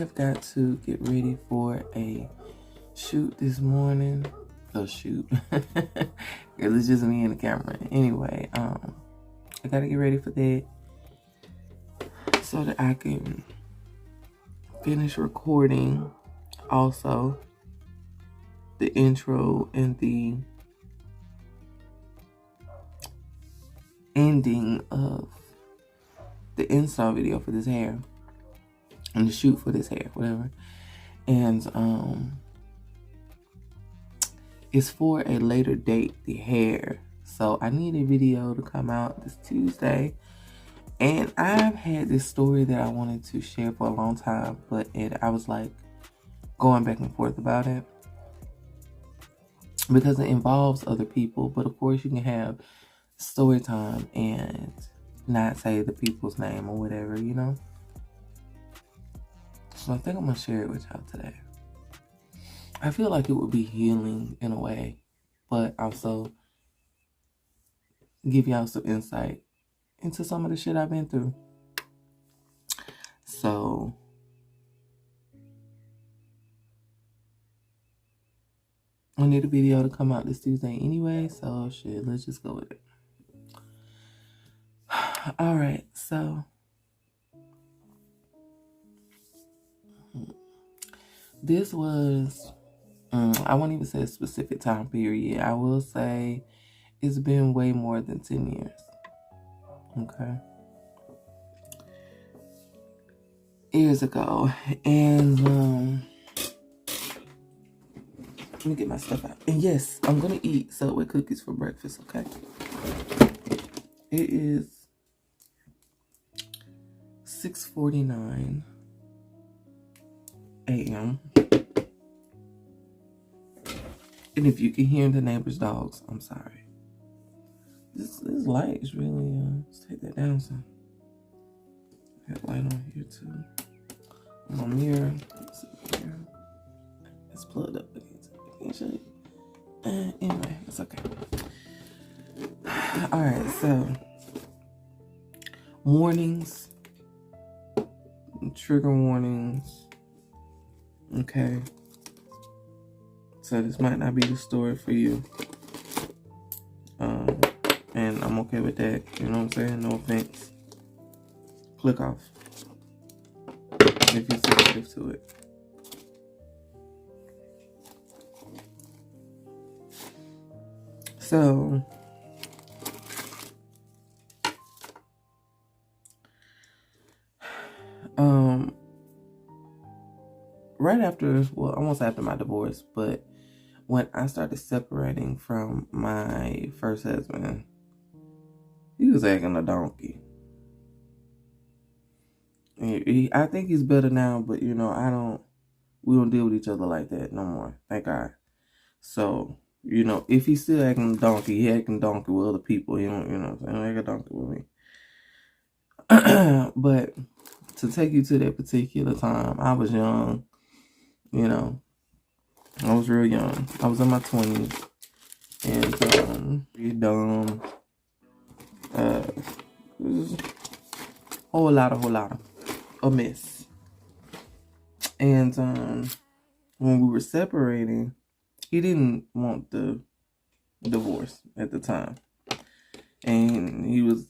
have got to get ready for a shoot this morning. A shoot. It's just me and the camera. Anyway, I gotta get ready for that so that I can finish recording also the intro and the ending of the install video for this hair and the shoot for this hair, whatever. And it's for a later date, the hair. So I need a video to come out this Tuesday. And I've had this story that I wanted to share for a long time, but I was like going back and forth about it because it involves other people. But of course, you can have story time and not say the people's name or whatever, you know? So I think I'm gonna share it with y'all today. I feel like it would be healing in a way, but also give y'all some insight into some of the shit I've been through. So I need a video to come out this Tuesday anyway, so shit, let's just go with it. All right, so this was, I won't even say a specific time period. I will say it's been way more than 10 years. Okay. Years ago. And let me get my stuff out. And yes, I'm going to eat Subway cookies for breakfast, okay? It is 6:49 a.m. And if you can hear the neighbor's dogs, I'm sorry. This light is really, let's take that down some. Got light on here too. My mirror. Let's see here. It's plugged up against it. I can't show you. Anyway, it's okay. Alright, so warnings. Trigger warnings. Okay. So this might not be the story for you. And I'm okay with that. You know what I'm saying? No offense. Click off if you're sensitive to it. So right after, well, almost after my divorce, but when I started separating from my first husband, he was acting a donkey. I think he's better now, but you know, we don't deal with each other like that no more. Thank God. So, you know, if he's still acting a donkey, he acting donkey with other people. He don't, you know, he don't act a donkey with me. But to take you to that particular time, I was young, you know. I was real young. I was in my 20s. And, pretty dumb. It was a whole lot of a mess. And, when we were separating, he didn't want the divorce at the time. And he was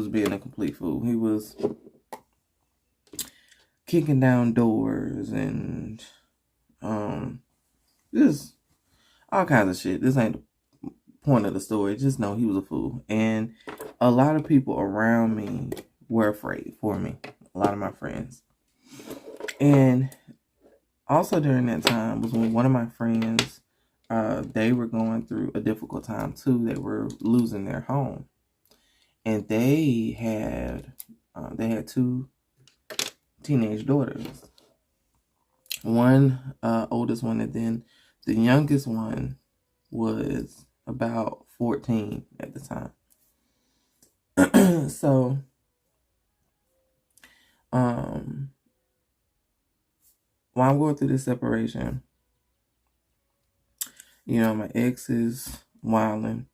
being a complete fool. He was kicking down doors and, just all kinds of shit. This ain't the point of the story. Just know he was a fool. And a lot of people around me were afraid for me. A lot of my friends. And also during that time was when one of my friends, they were going through a difficult time too. They were losing their home. And they had 2 teenage daughters. One oldest one, and then the youngest one was about 14 at the time. So, while I'm going through this separation, you know, my ex is wilding.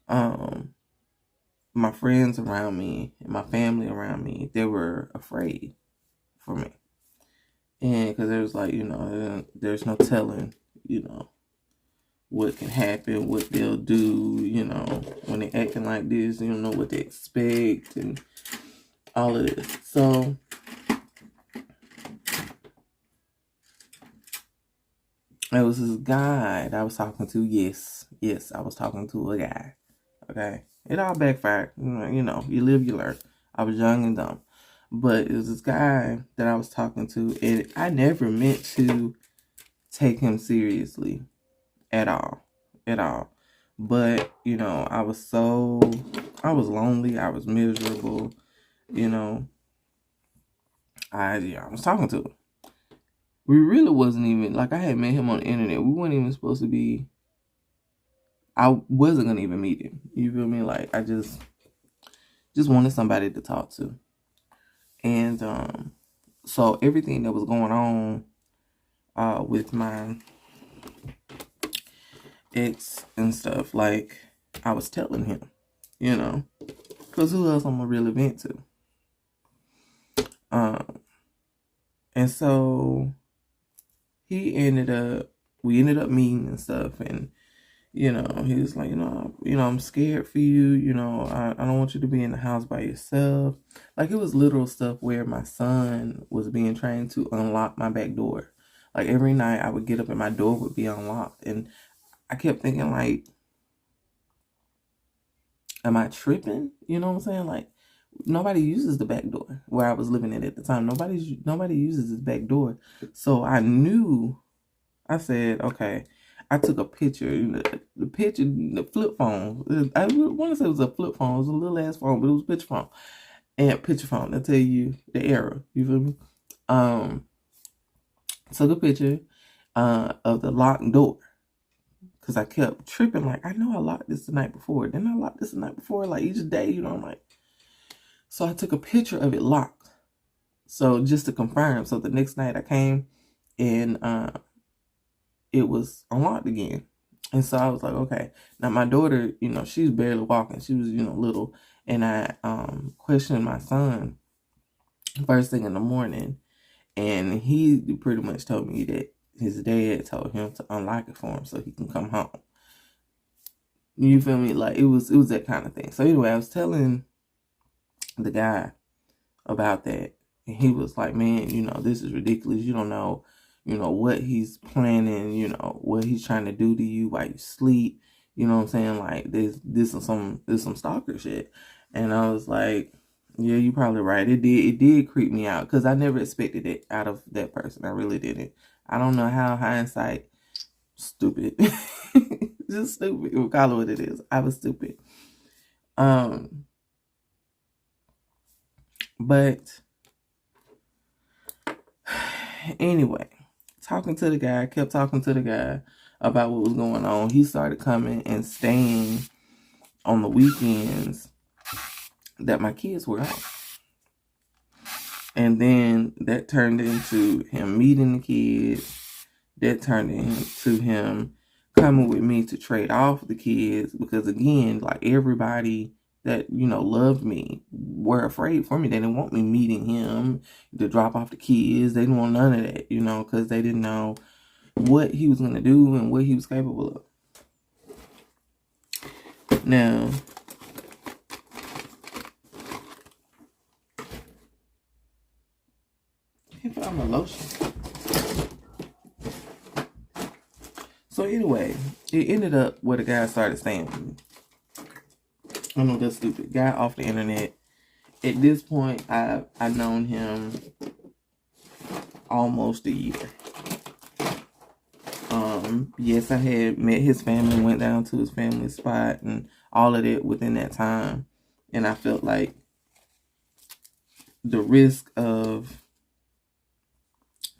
My friends around me and my family around me, they were afraid for me. And because there was like, there's no telling, what can happen, what they'll do, when they're acting like this, you don't know what they expect and all of this. So it was this guy that I was talking to. Yes, I was talking to a guy. Okay. It all backfired. You live, you learn. I was young and dumb. But it was this guy that I was talking to, and I never meant to take him seriously at all. At all. But, I was lonely. I was miserable. I was talking to him. We really wasn't even, like, I had met him on the internet. We weren't even supposed to be, I wasn't going to even meet him. You feel me? Like, I just wanted somebody to talk to. And so everything that was going on with my ex and stuff, like, I was telling him, because who else I'm going to really vent to? And so we ended up meeting and stuff, and he was like, I'm scared for you, I don't want you to be in the house by yourself. Like, it was literal stuff where my son was being trained to unlock my back door. Like, every night I would get up and my door would be unlocked, and I kept thinking, like, am I tripping? You know what I'm saying? Like, nobody uses the back door where I was living at the time. Nobody uses this back door. So I said, okay. I took a picture. The picture, the flip phone. I want to say it was a flip phone. It was a little ass phone, but it was a picture phone. And picture phone. They'll tell you the error. You feel me? Took a picture of the locked door. Because I kept tripping. Like, I know I locked this the night before. Didn't I lock this the night before? Like, each day, I'm like. So I took a picture of it locked. So just to confirm. So the next night I came and it was unlocked again. And so I was like, okay. Now my daughter, she was barely walking. She was, little. And I questioned my son first thing in the morning. And he pretty much told me that his dad told him to unlock it for him so he can come home. You feel me? Like, it was that kind of thing. So anyway, I was telling the guy about that. And he was like, man, this is ridiculous. You don't know, what he's planning, what he's trying to do to you while you sleep. You know what I'm saying? Like, this is some stalker shit. And I was like, yeah, you're probably right. It did creep me out because I never expected it out of that person. I really didn't. I don't know how hindsight, stupid. Just stupid. We'll call it what it is. I was stupid. But anyway, I kept talking to the guy about what was going on. He started coming and staying on the weekends that my kids were out. And then that turned into him meeting the kids. That turned into him coming with me to trade off the kids. Because again, like, everybody that, loved me were afraid for me. They didn't want me meeting him to drop off the kids. They didn't want none of that, because they didn't know what he was going to do and what he was capable of. Now, I can't find my lotion. So anyway, it ended up where the guy started staying with me. I know that's stupid. Guy off the internet. At this point, I've known him almost a year. Yes, I had met his family, went down to his family spot and all of that within that time. And I felt like the risk of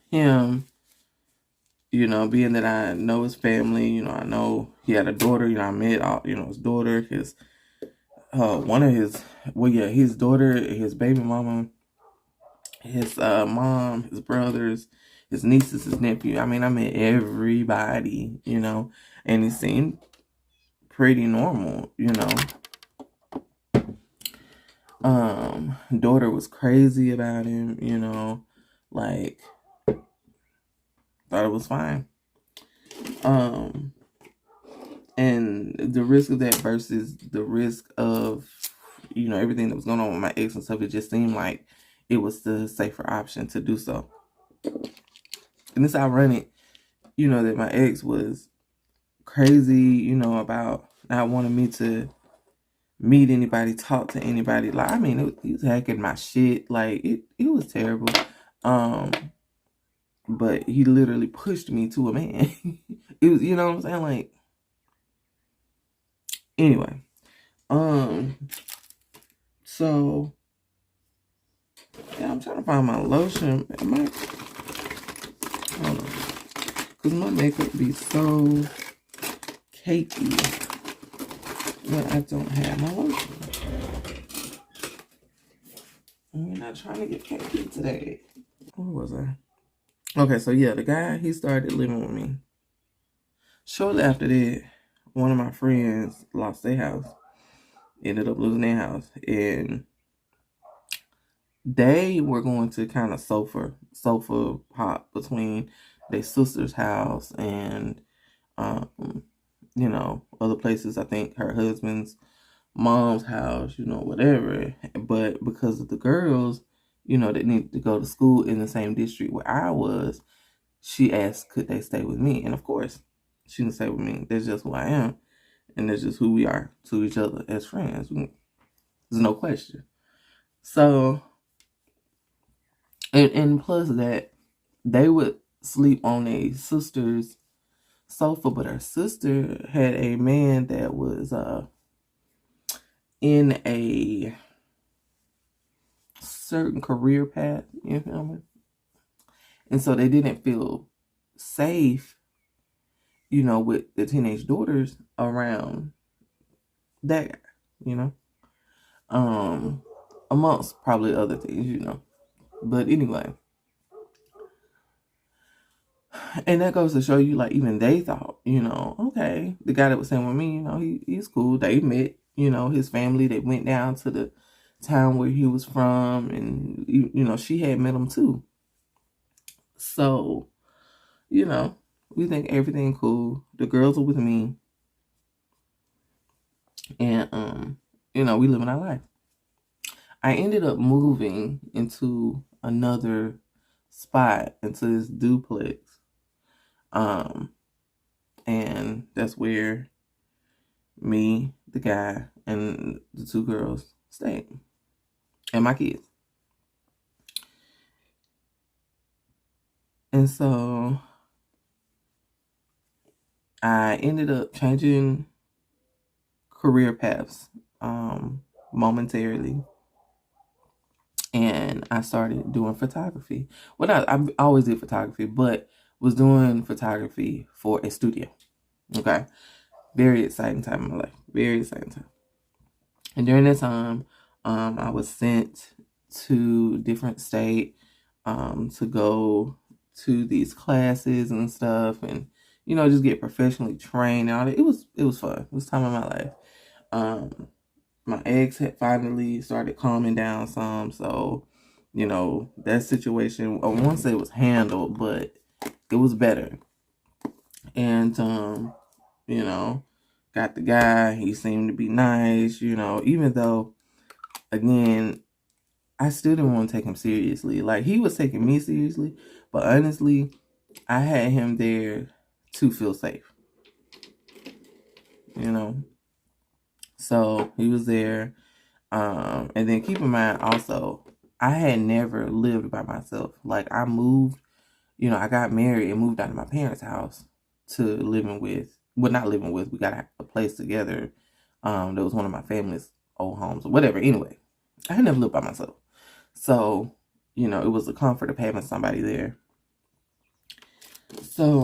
him, being that I know his family, I know he had a daughter, I met, his daughter, his his daughter, his baby mama, his mom, his brothers, his nieces, his nephew. I mean, I met everybody, and it seemed pretty normal, Daughter was crazy about him, like, Thought it was fine. And the risk of that versus the risk of, everything that was going on with my ex and stuff, it just seemed like it was the safer option to do so. And it's ironic, that my ex was crazy, about not wanting me to meet anybody, talk to anybody. Like, I mean, he was hacking my shit. Like, it was terrible. But he literally pushed me to a man. It was, you know what I'm saying? Like, anyway. So, yeah, I'm trying to find my lotion. Hold on. Because my makeup be so cakey when I don't have my lotion. We're not trying to get cakey today. Where was I? Okay, so yeah, the guy, he started living with me. Shortly after that, one of my friends lost their house. Ended up losing their house. And they were going to kind of sofa hop between their sister's house and, other places. I think her husband's mom's house, whatever. But because of the girls, that needed to go to school in the same district where I was, she asked, could they stay with me? And of course, she didn't stay with me. That's just who I am. And that's just who we are to each other as friends. There's no question. So, and plus that, they would sleep on a sister's sofa, but her sister had a man that was in a certain career path, you feel me? And so they didn't feel safe, with the teenage daughters around that guy, amongst probably other things, But anyway, and that goes to show you, like, even they thought, okay, the guy that was staying with me, he's cool. They met, his family. They went down to the town where he was from, and she had met him too. So, we think everything cool. The girls are with me, and we living our life. I ended up moving into another spot, into this duplex. And that's where me, the guy, and the two girls stayed. And my kids. And so I ended up changing career paths momentarily. And I started doing photography. Well, I always did photography, but was doing photography for a studio. Okay. Very exciting time in my life. Very exciting time. And during that time, I was sent to different state to go to these classes and stuff, and just get professionally trained and all that. It was fun. It was time of my life. My ex had finally started calming down some, so that situation, I won't say it was handled, but it was better. And got the guy. He seemed to be nice, even though, again, I still didn't want to take him seriously. Like, he was taking me seriously, but honestly, I had him there to feel safe. So he was there. And then keep in mind also, I had never lived by myself. Like, I moved, I got married and moved out of my parents' house to living with, well, not living with, we got a place together. That was one of my family's old homes or whatever. Anyway, I had never lived by myself. So, it was a comfort of having somebody there. So,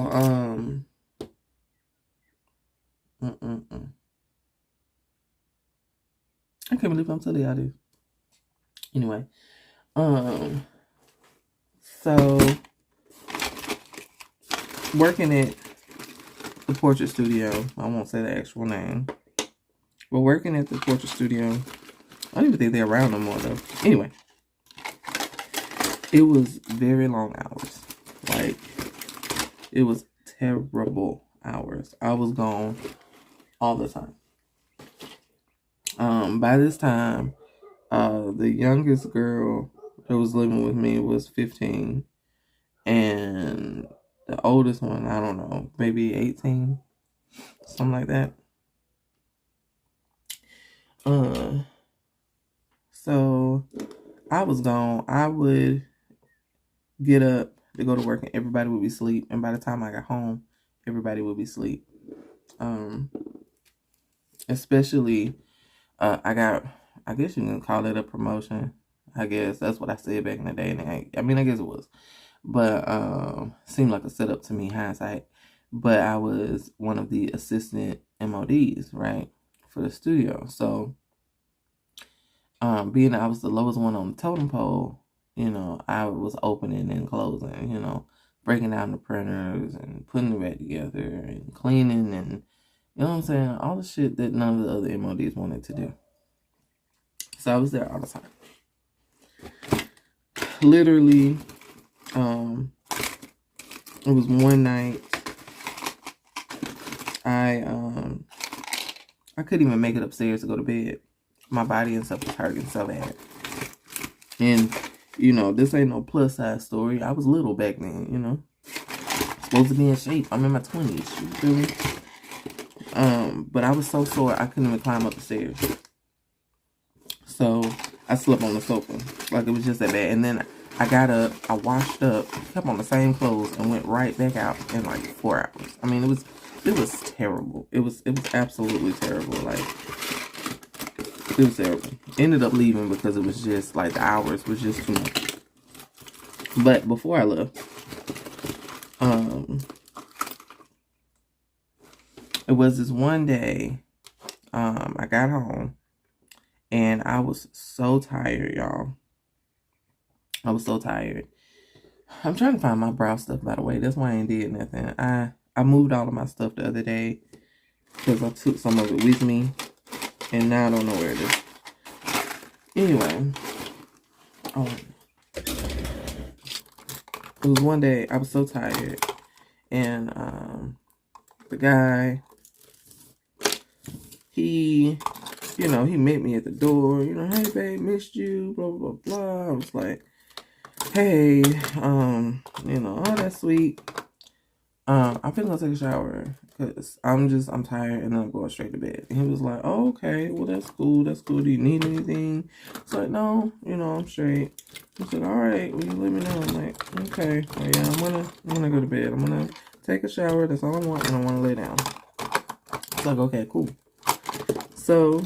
I can't believe I'm telling y'all this. Anyway, so working at the portrait studio, I won't say the actual name, but working at the portrait studio, I don't even think they're around no more though. Anyway, it was very long hours. Like, It was terrible hours. I was gone all the time. By this time, the youngest girl that was living with me was 15, and the oldest one, I don't know, maybe 18, something like that. So I was gone. I would get up to go to work and everybody would be asleep. And by the time I got home, everybody would be asleep. Especially, I guess you can call it a promotion. I guess that's what I said back in the day. And I guess it was. But seemed like a setup to me, hindsight. But I was one of the assistant MODs, right, for the studio. So being that I was the lowest one on the totem pole, I was opening and closing, breaking down the printers and putting it back together and cleaning and, you know what I'm saying, all the shit that none of the other MODs wanted to do. So I was there all the time. Literally, it was one night I couldn't even make it upstairs to go to bed. My body and stuff was hurting so bad. And, this ain't no plus size story. I was little back then, supposed to be in shape. I'm in my 20s. You feel me? But I was so sore I couldn't even climb up the stairs. So I slept on the sofa. Like, it was just that bad. And then I got up, I washed up, kept on the same clothes, and went right back out in like 4 hours. I mean, it was terrible. It was absolutely terrible. Like, it was terrible. Ended up leaving because it was just like the hours was just too much. But before I left, it was this one day, I got home and I was so tired, y'all. I was so tired. I'm trying to find my brow stuff, by the way. That's why I ain't did nothing. I moved all of my stuff the other day because I took some of it with me, and now I don't know where it is. Anyway, it was one day I was so tired, and the guy, he met me at the door. Hey babe, missed you. Blah blah blah blah. I was like, hey, oh, that's sweet. I'm finna go take a shower because I'm tired and I'm going straight to bed. And he was like, oh, okay, well, that's cool. Do you need anything? It's like, no, I'm straight. He said, all right, well, you let me know. I'm like, okay, well, yeah, I'm gonna go to bed. I'm gonna take a shower. That's all I want, and I want to lay down. It's like, okay, cool. So,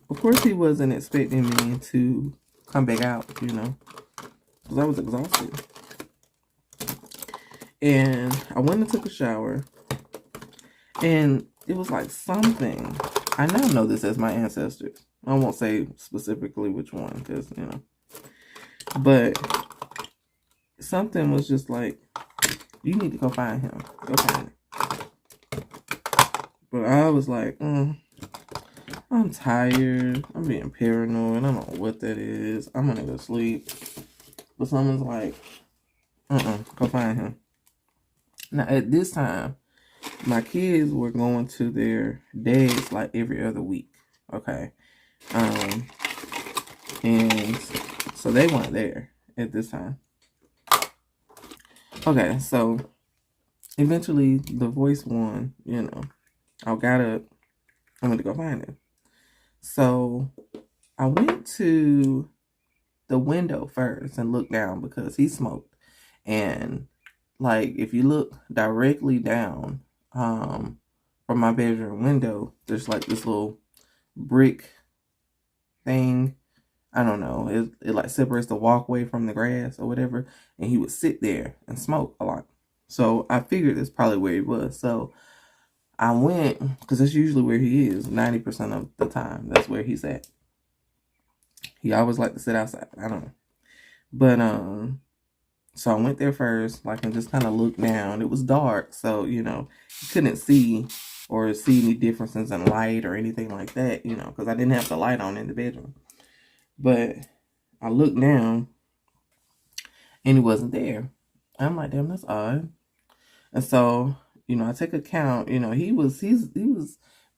of course, he wasn't expecting me to come back out, because I was exhausted. And I went and took a shower, and it was like something. I now know this as my ancestors. I won't say specifically which one, because, but something was just like, you need to go find him. Go find him. But I was like, I'm tired. I'm being paranoid. I don't know what that is. I'm gonna go sleep. But someone's like, go find him. Now, at this time, my kids were going to their dads like every other week, okay? And so they weren't there at this time. Okay, so eventually the voice won, I got up. I went to go find him. So I went to the window first and looked down because he smoked. And like, if you look directly down from my bedroom window, there's like this little brick thing. I don't know. It like separates the walkway from the grass or whatever. And he would sit there and smoke a lot. So I figured that's probably where he was. So I went, because that's usually where he is 90% of the time. That's where he's at. He always liked to sit outside. I don't know. But so I went there first, like, and just kind of looked down. It was dark, so, you couldn't see or see any differences in light or anything like that, because I didn't have the light on in the bedroom. But I looked down, and he wasn't there. I'm like, damn, that's odd. And so, you know, I take account, you know, he was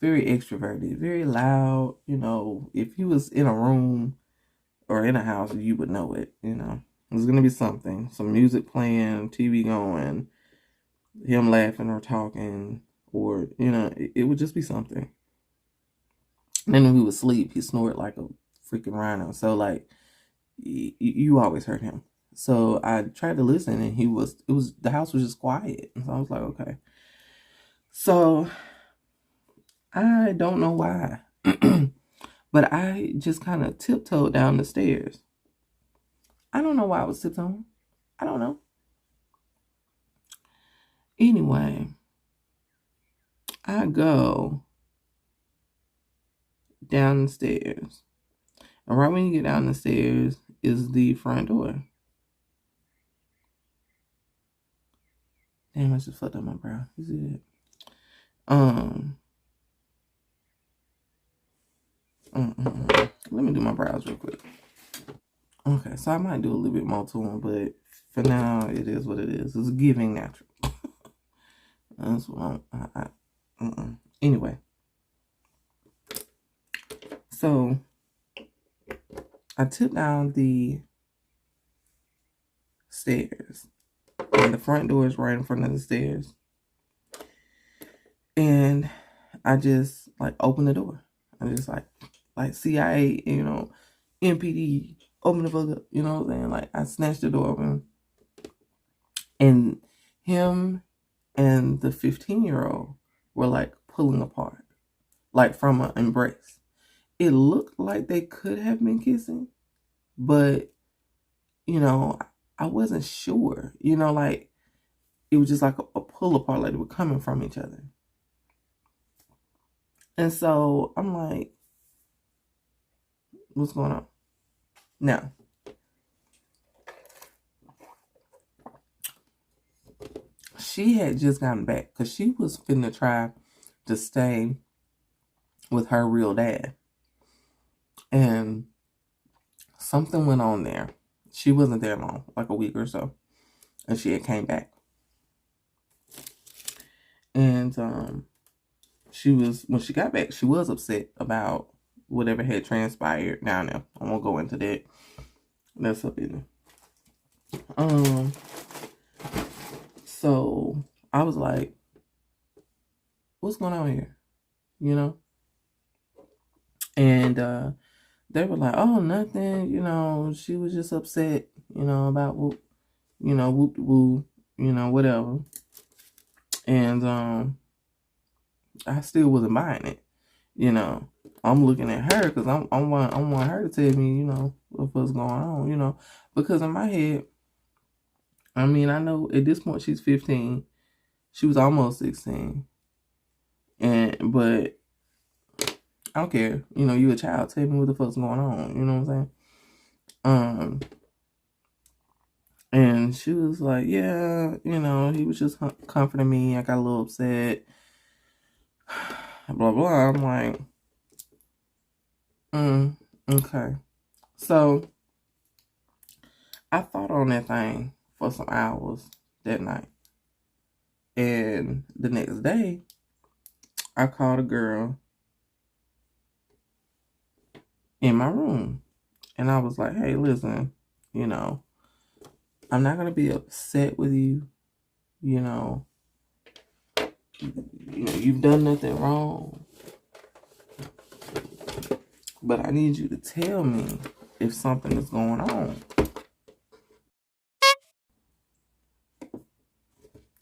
very extroverted, very loud. You know, if he was in a room or in a house, you would know it, you know. There's gonna be something, some music playing, TV going, him laughing or talking, or, you know, it would just be something. And then when he would sleep, he snored like a freaking rhino. So like you always heard him. So I tried to listen, and the house was just quiet. And so I was like, okay. So I don't know why, but I just kind of tiptoed down the stairs. I don't know why I was tiptoeing. I don't know. Anyway, I go down the stairs. And right when you get down the stairs is the front door. Damn, I just fucked up my brow. You see that? Let me do my brows real quick. Okay, so I might do a little bit more to them, but for now, it is what it is. It's giving natural. That's what Anyway, so I took down the stairs, and the front door is right in front of the stairs, and I just like opened the door. I just like CIA, you know, MPD, open the fuck up, you know what I'm saying? Like I snatched the door open, and him and the 15-year-old were like pulling apart, like from an embrace. It looked like they could have been kissing, but, you know, I wasn't sure. You know, like it was just like a pull apart, like they were coming from each other. And so I'm like, what's going on? Now, she had just gotten back because she was finna try to stay with her real dad. And something went on there. She wasn't there long, like a week or so. And she had came back. And when she got back, she was upset about whatever had transpired. Now, I won't go into that. That's her business. So I was like, what's going on here? You know? And they were like, oh, nothing, you know, she was just upset, you know, about whoop, you know, whoop woo, you know, whatever. And I still wasn't buying it, you know. I'm looking at her because I want her to tell me, you know, what's going on, you know, because in my head, I mean, I know at this point she's 15, she was almost 16, but I don't care, you know, you a child, tell me what the fuck's going on, you know what I'm saying? And she was like, yeah, you know, he was just comforting me. I got a little upset. Blah, blah. I'm like, okay. So I thought on that thing for some hours that night. And the next day, I called a girl in my room. And I was like, hey, listen, you know, I'm not going to be upset with you. You know, you've done nothing wrong. But I need you to tell me if something is going on.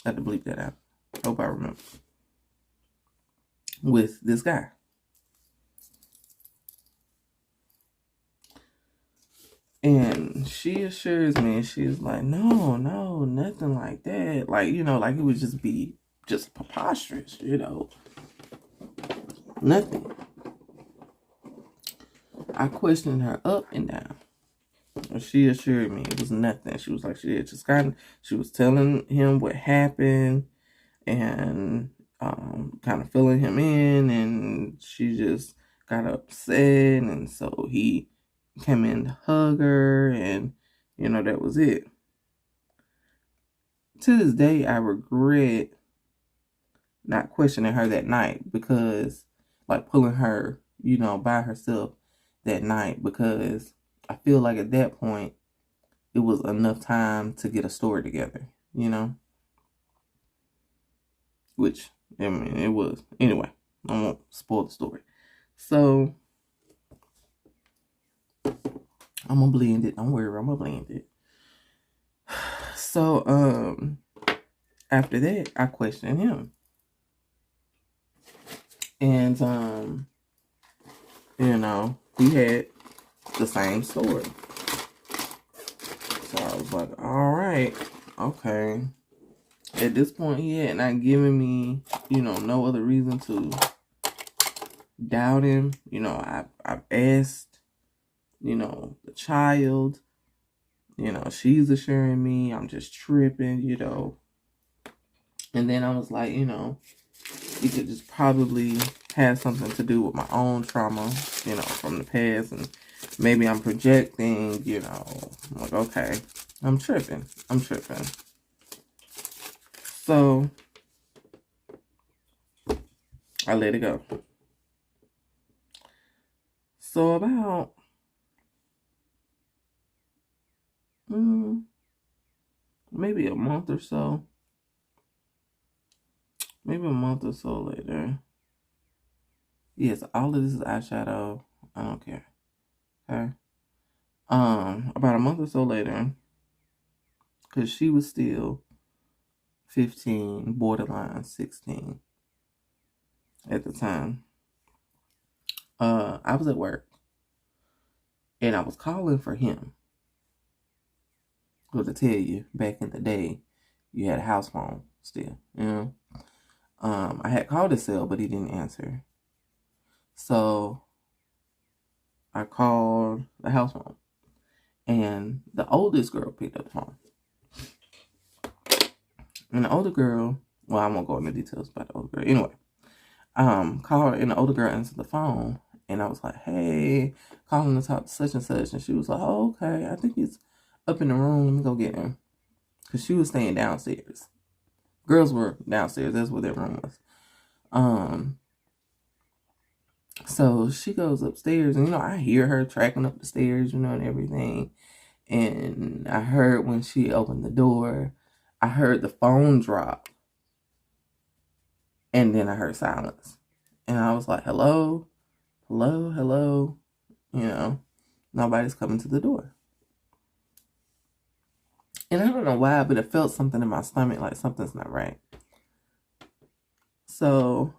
I had to bleep that out. Hope I remember. With this guy. And she assures me, she's like, no, nothing like that. Like, you know, like it would just be just preposterous, you know. Nothing. I questioned her up and down. And she assured me it was nothing. She was like, she was telling him what happened and kind of filling him in, and she just got upset, and so he came in to hug her, and, you know, that was it. to this day, I regret not questioning her that night, because like pulling her, by herself that night, because I feel like at that point it was enough time to get a story together, which, I mean, it was. Anyway, I won't spoil the story. So I'm gonna blend it. Don't worry, I'm gonna blend it. So after that, I questioned him. And he had the same story. So I was like, all right, okay. At this point, he had not given me, no other reason to doubt him. I've asked, the child, she's assuring me I'm just tripping, And then I was like, it could just probably have something to do with my own trauma, from the past. And maybe I'm projecting, I'm like, okay, I'm tripping. So I let it go. So about maybe a month or so later. Yes, all of this is eyeshadow. I don't care. Okay. About a month or so later, because she was still 15, borderline 16 at the time. I was at work and I was calling for him. Well, to tell you, back in the day, you had a house phone still, I had called his cell, but he didn't answer. So I called the house phone, and the oldest girl picked up the phone. And the older girl, well, I won't go into details about the older girl. Anyway, called her, and the older girl answered the phone, and I was like, hey, calling to talk to such and such. And she was like, oh, okay, I think he's up in the room. Let me go get him. Because she was staying downstairs. Girls were downstairs. That's where their room was. So she goes upstairs, and, I hear her tracking up the stairs, and everything. And I heard when she opened the door, I heard the phone drop. And then I heard silence. And I was like, hello? Nobody's coming to the door. And I don't know why, but it felt something in my stomach, like something's not right. So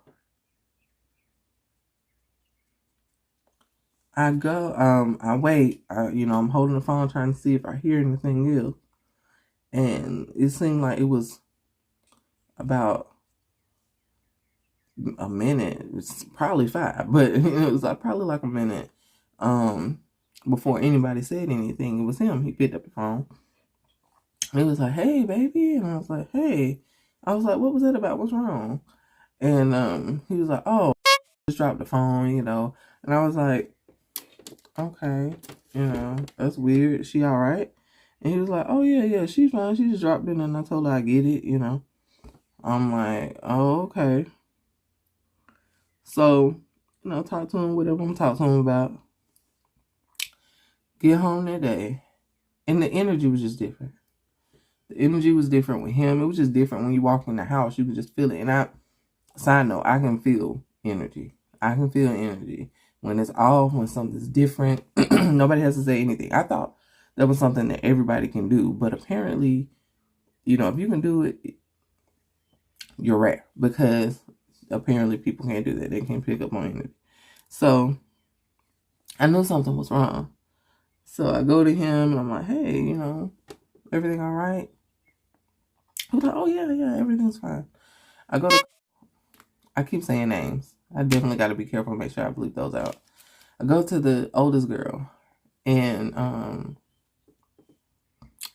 I go, I wait, I'm holding the phone trying to see if I hear anything else. And it seemed like it was about a minute. It's probably 5, but it was probably like a minute before anybody said anything. It was him. He picked up the phone. He was like, hey, baby. And I was like, hey. I was like, what was that about? What's wrong? And he was like, oh, just dropped the phone, And I was like, okay, that's weird. She all right? And he was like, oh, yeah, she's fine. She just dropped it, and I told her I get it, I'm like, oh, okay. So, talk to him, whatever I'm talking to him about. Get home that day, and the energy was just different. The energy was different with him. It was just different when you walk in the house. You could just feel it. And side note, I can feel energy. When it's off, when something's different. Nobody has to say anything. I thought that was something that everybody can do. But apparently, if you can do it, you're rare. Because apparently people can't do that. They can't pick up on energy. So I knew something was wrong. So I go to him and I'm like, hey, everything all right? He was like, oh, yeah, everything's fine. I keep saying names. I definitely got to be careful and make sure I bleep those out. I go to the oldest girl and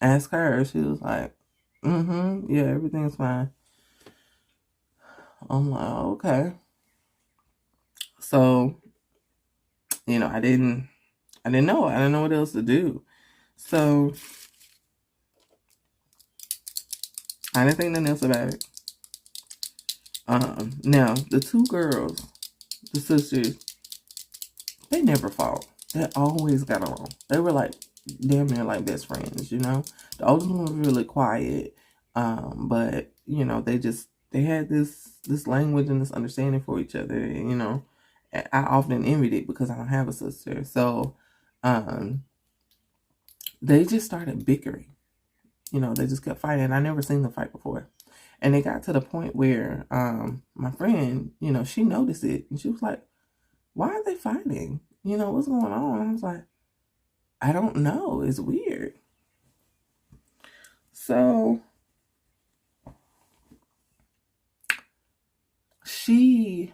ask her. She was like, yeah, everything's fine. I'm like, oh, okay. So, I didn't know. I didn't know what else to do. So I didn't think nothing else about it. Now the two girls, the sisters, they never fought. They always got along. They were like damn near like best friends, you know. The oldest one was really quiet, but you know they had this language and this understanding for each other. You know, I often envied it because I don't have a sister, so they just started bickering. You know, they just kept fighting. I never seen them fight before. And it got to the point where my friend, you know, she noticed it. And she was like, why are they fighting? You know, what's going on? I was like, I don't know. It's weird. So she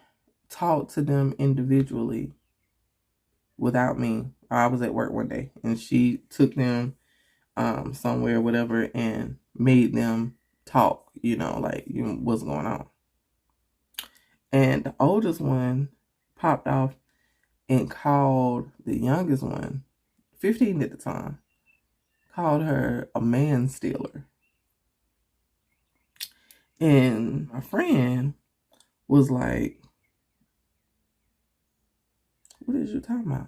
talked to them individually without me. I was at work one day and she took them somewhere, whatever, and made them talk, you know, like, you know, what's going on. And the oldest one popped off and called the youngest one, 15 at the time, called her a man stealer. And my friend was like, what is you talking about?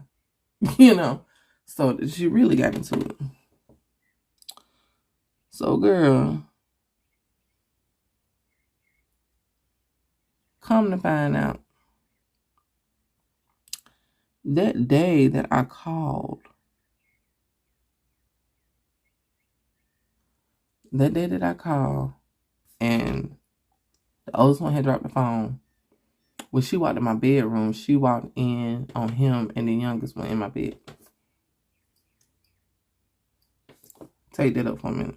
You know, so she really got into it. So, girl, come to find out, that day that I called, and the oldest one had dropped the phone, when she walked in my bedroom, she walked in on him and the youngest one in my bed. Take that up for a minute.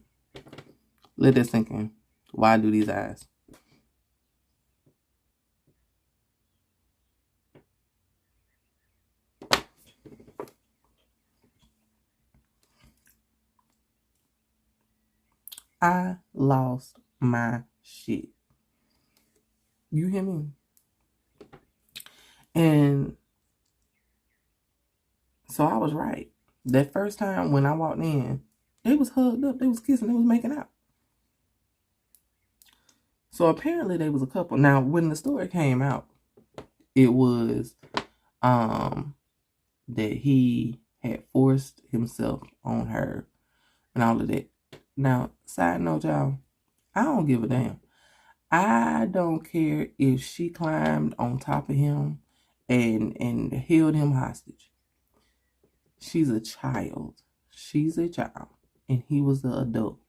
Let that sink in. Why do these eyes? I lost my shit. You hear me? And so I was right. That first time when I walked in, they was hugged up, they was kissing, they was making out. So apparently they was a couple. Now, when the story came out, it was that he had forced himself on her and all of that. Now, side note, y'all, I don't give a damn. I don't care if she climbed on top of him and held him hostage. She's a child. She's a child. And he was the adult.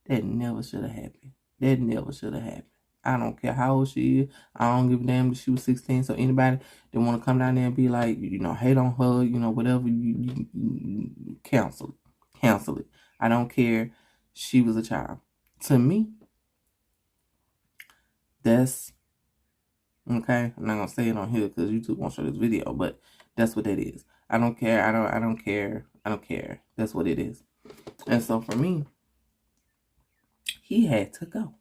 That never should have happened. That never should have happened. I don't care how old she is. I don't give a damn if she was 16. So anybody that want to come down there and be like, you know, hate on her, you know, whatever, you cancel it. Cancel it. I don't care. She was a child. To me, that's okay. I'm not gonna say it on here because YouTube won't show this video, but that's what that is. I don't care. I don't care. I don't care. That's what it is. And so for me, he had to go.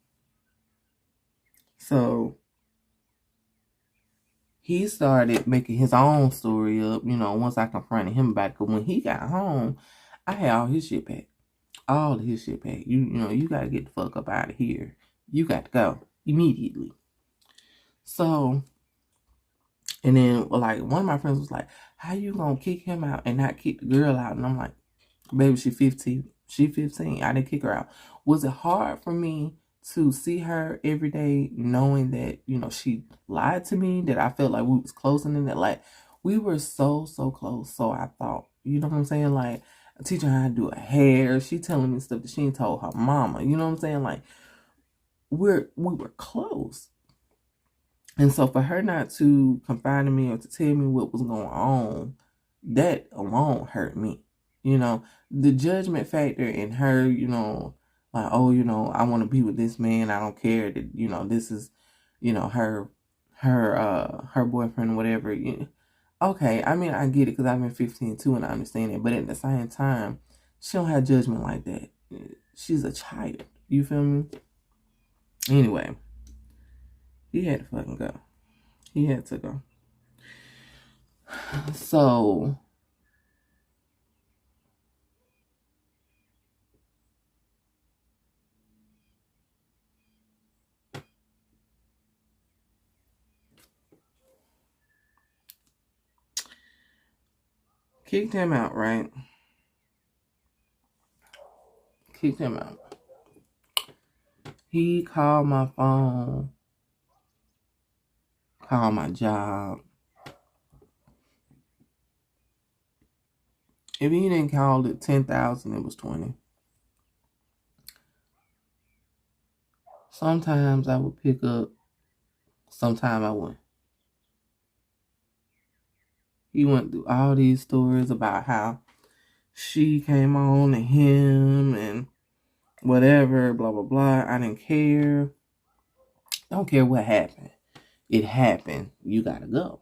So he started making his own story up, you know, once I confronted him about it. Because when he got home, I had all his shit packed. All of his shit packed. You know, you got to get the fuck up out of here. You got to go immediately. So, and then, like, one of my friends was like, how you going to kick him out and not kick the girl out? And I'm like, baby, she 15. She 15. I didn't kick her out. Was it hard for me to see her every day knowing that, you know, she lied to me, that I felt like we was close and then that, like, we were so close. So I thought, you know what I'm saying? Like, teaching her how to do her hair. She telling me stuff that she ain't told her mama. You know what I'm saying? Like, we were close. And so for her not to confide in me or to tell me what was going on, that alone hurt me. You know, the judgment factor in her, you know, like, oh, you know, I want to be with this man. I don't care that, you know, this is, you know, her boyfriend or whatever. You know. Okay, I mean, I get it because I've been 15 too and I understand it. But at the same time, she don't have judgment like that. She's a child. You feel me? Anyway, he had to fucking go. He had to go. So kicked him out, right? Kicked him out. He called my phone, called my job. If he didn't call it 10,000, it was 20. Sometimes I would pick up, sometimes I wouldn't. He went through all these stories about how she came on to him and whatever, blah, blah, blah. I didn't care. I don't care what happened. It happened. You gotta go.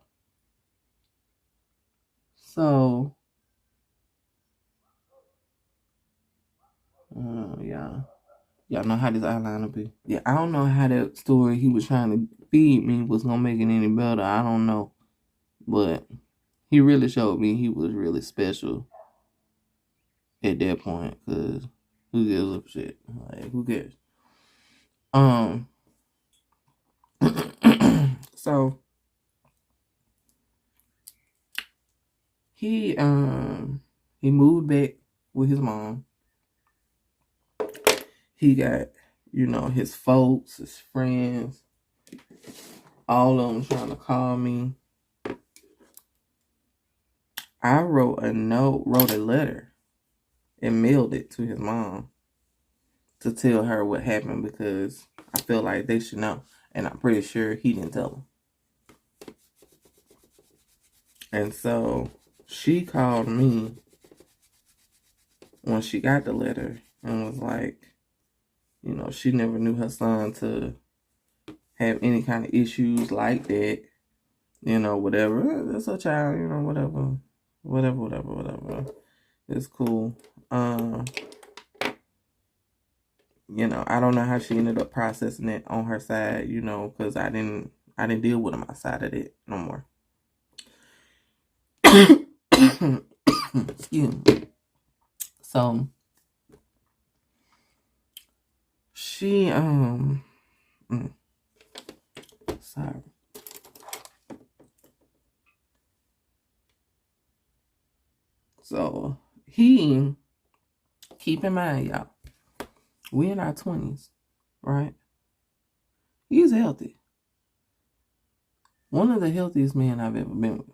So, yeah. Y'all know how this eyeliner be. Yeah, I don't know how that story he was trying to feed me was gonna make it any better. I don't know. But he really showed me he was really special at that point. Because who gives a shit? Like, who cares? So he moved back with his mom. He got, his folks, his friends, all of them trying to call me. I wrote a letter, and mailed it to his mom to tell her what happened because I feel like they should know. And I'm pretty sure he didn't tell them. And so she called me when she got the letter and was like, she never knew her son to have any kind of issues like that. Whatever. That's a child, whatever. Whatever. It's cool. I don't know how she ended up processing it on her side, because I didn't deal with my side of it no more. Excuse me. So she sorry. So he, keep in mind, y'all, we in our 20s, right? He's healthy. One of the healthiest men I've ever been with.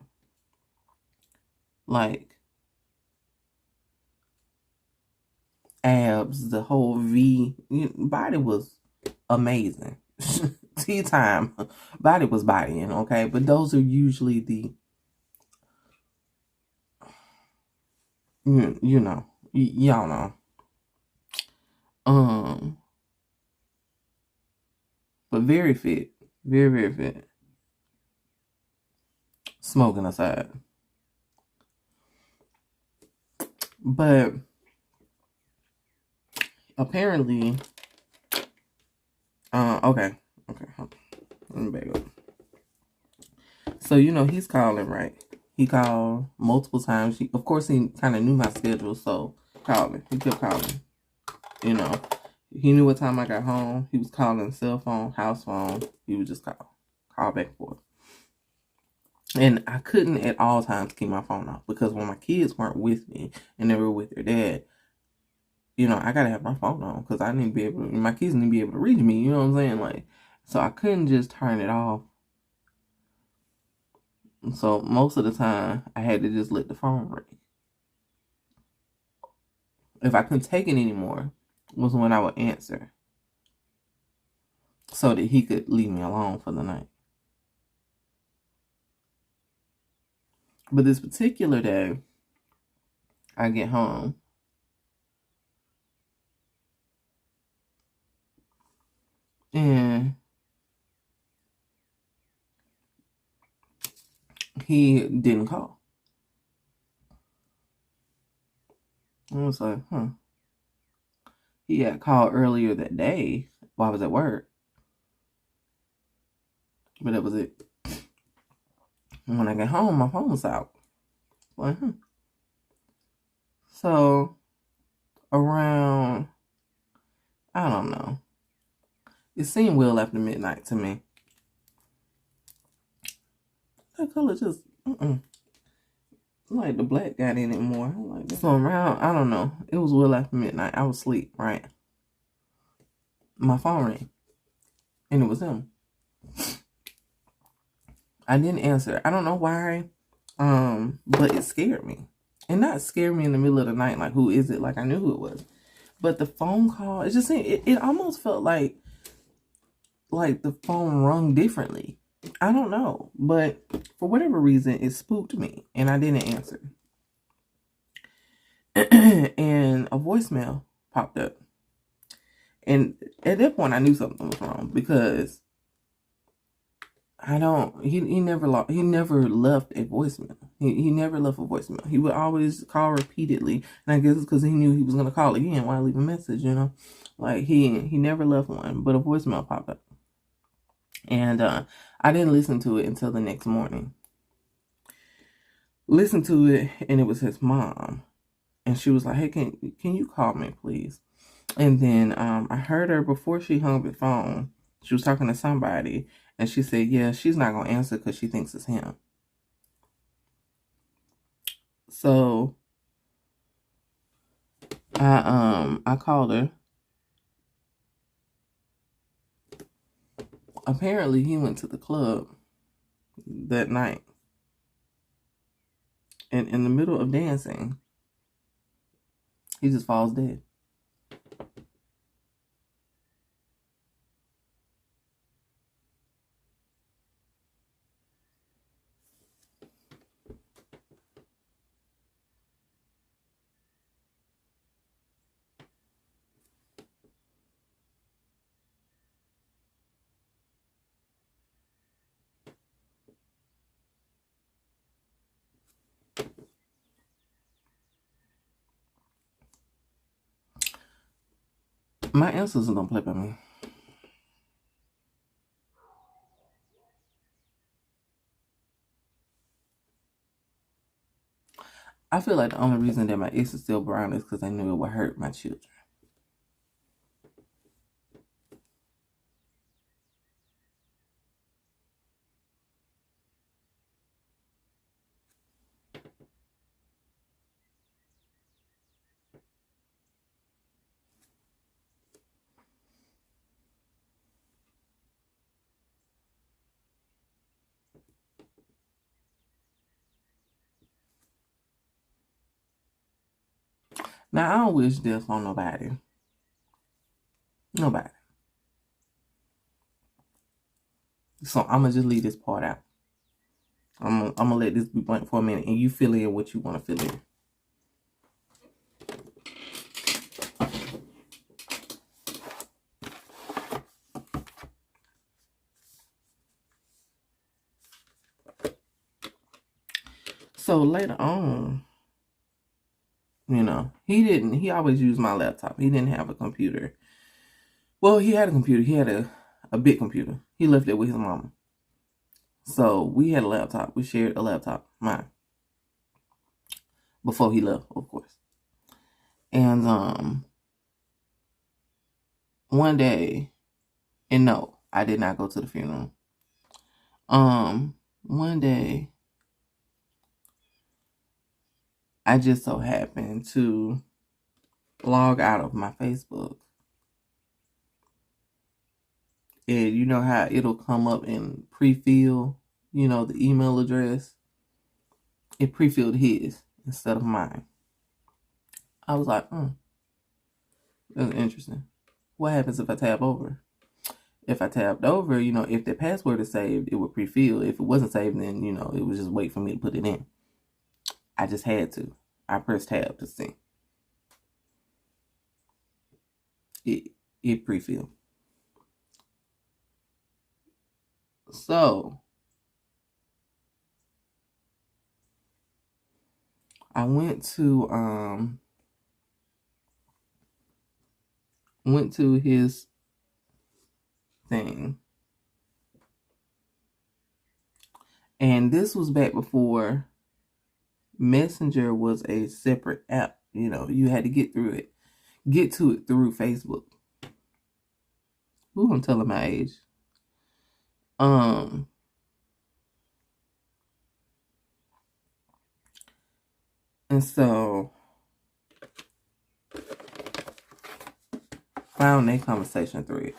Like, abs, the whole V, body was amazing. Tea time, body was bodying, okay? But those are usually the, y'all know. But very fit. Very, very fit. Smoking aside. But apparently, okay. Let me back up. So, he's calling, right? He called multiple times. Of course, he kind of knew my schedule, so calling. He kept calling. He knew what time I got home. He was calling cell phone, house phone. He would just call back and forth. And I couldn't at all times keep my phone off because when my kids weren't with me and they were with their dad, I gotta have my phone on because I need to be able to, my kids need to be able to reach me, you know what I'm saying? Like, so I couldn't just turn it off. So most of the time I had to just let the phone ring. If I couldn't take it anymore was when I would answer so that he could leave me alone for the night. But this particular day, I get home and he didn't call. I was like, He had called earlier that day while I was at work. But that was it. And when I got home, my phone was out. Like, So, around, I don't know. It seemed well after midnight to me. That color just, like the black got in it more. I'm like, so around, I don't know. It was well after midnight. I was asleep, right? My phone rang, and it was him. I didn't answer. I don't know why, but it scared me. And not scared me in the middle of the night, like, who is it? Like, I knew who it was. But the phone call, it just it almost felt like the phone rung differently. I don't know. But for whatever reason, it spooked me, and I didn't answer. And a voicemail popped up. And at that point, I knew something was wrong because he never left a voicemail. He never left a voicemail. He would always call repeatedly. And I guess it's because he knew he was going to call again. Why leave a message, you know? Like, he never left one, but a voicemail popped up. And I didn't listen to it until the next morning. Listened to it, and it was his mom. And she was like, hey, can you call me, please? And then I heard her before she hung up the phone. She was talking to somebody, and she said, yeah, she's not going to answer because she thinks it's him. So I called her. Apparently, he went to the club that night. And in the middle of dancing, he just falls dead. My ancestors don't play by me. I feel like the only reason that my ex is still brown is because I knew it would hurt my children. Now, I don't wish death on nobody. Nobody. So I'm going to just leave this part out. I'm going to let this be blank for a minute, and you fill in what you want to fill in. So later on, you know, he always used my laptop. He didn't have a computer. Well, he had a computer. He had a big computer. He left it with his mama. So we had a laptop. We shared a laptop, mine. Before he left, of course. And one day, and no, I did not go to the funeral. One day, I just so happened to log out of my Facebook. And you know how it'll come up and pre-fill, you know, the email address? It pre-filled his instead of mine. I was like, that's interesting. What happens if I tab over? If I tabbed over, you know, if the password is saved, it would pre-fill. If it wasn't saved, then, you know, it would just wait for me to put it in. I just had to. I pressed tab to see. It pre-filled. So I went to his thing. And this was back before Messenger was a separate app. You know, you had to get to it through Facebook. Ooh, I'm telling my age. And so, found that conversation thread.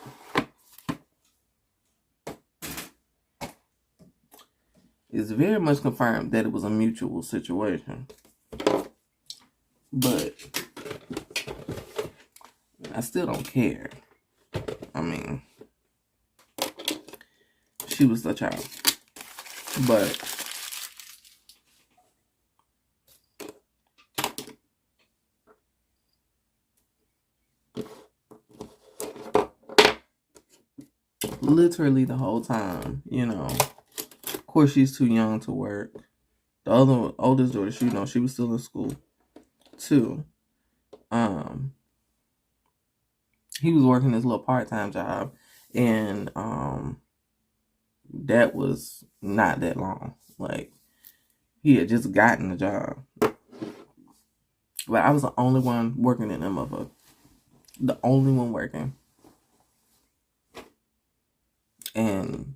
It's very much confirmed that it was a mutual situation. But I still don't care. I mean, she was the child. But literally the whole time, you know, of course she's too young to work. The other oldest daughter, she, you know, she was still in school too. He was working this little part-time job, and that was not that long. Like, he had just gotten the job. But I was the only one working in that motherfucker. The only one working. And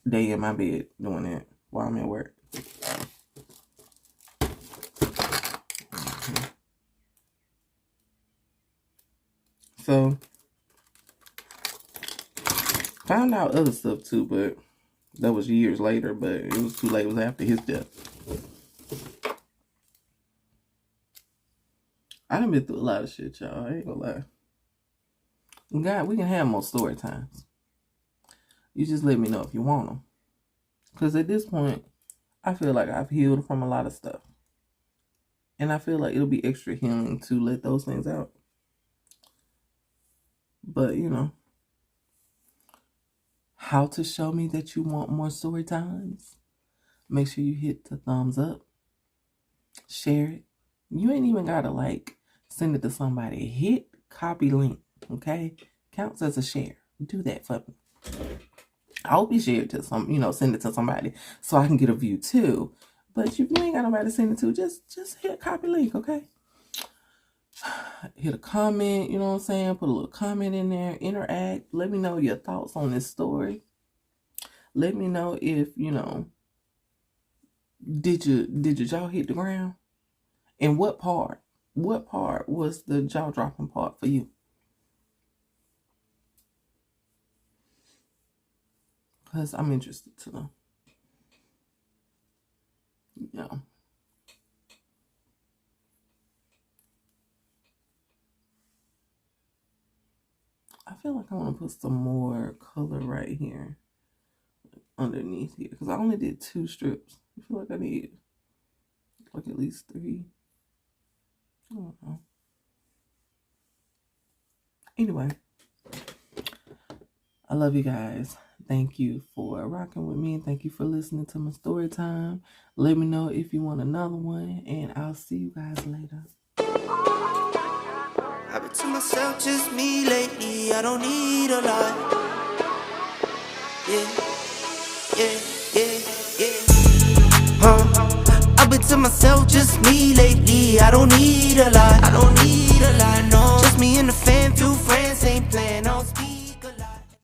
they in my bed doing it while I'm at work. So, found out other stuff too, but that was years later, but it was too late. It was after his death. I done been through a lot of shit, y'all. I ain't gonna lie. God, we can have more story times. You just let me know if you want them. Because at this point, I feel like I've healed from a lot of stuff. And I feel like it'll be extra healing to let those things out. But, you know, how to show me that you want more story times? Make sure you hit the thumbs up. Share it. You ain't even gotta like send it to somebody. Hit copy link, okay? Counts as a share. Do that for me. I hope you share it to some, you know, send it to somebody so I can get a view too. But if you ain't got nobody to send it to, just hit copy link, okay? Hit a comment, you know what I'm saying? Put a little comment in there, interact. Let me know your thoughts on this story. Let me know if, you know, did your jaw hit the ground? And what part was the jaw dropping part for you? Because I'm interested to know. Yeah. I feel like I want to put some more color right here underneath here, because I only did 2 strips. I feel like I need like at least 3. I don't know. Anyway, I love you guys. Thank you for rocking with me. Thank you for listening to my story time. Let me know if you want another one, and I'll see you guys later. I've been to myself, just me lately. I don't need a lot. Yeah, I've been to myself, just me lately. I don't need a lot. I don't need a lot, no.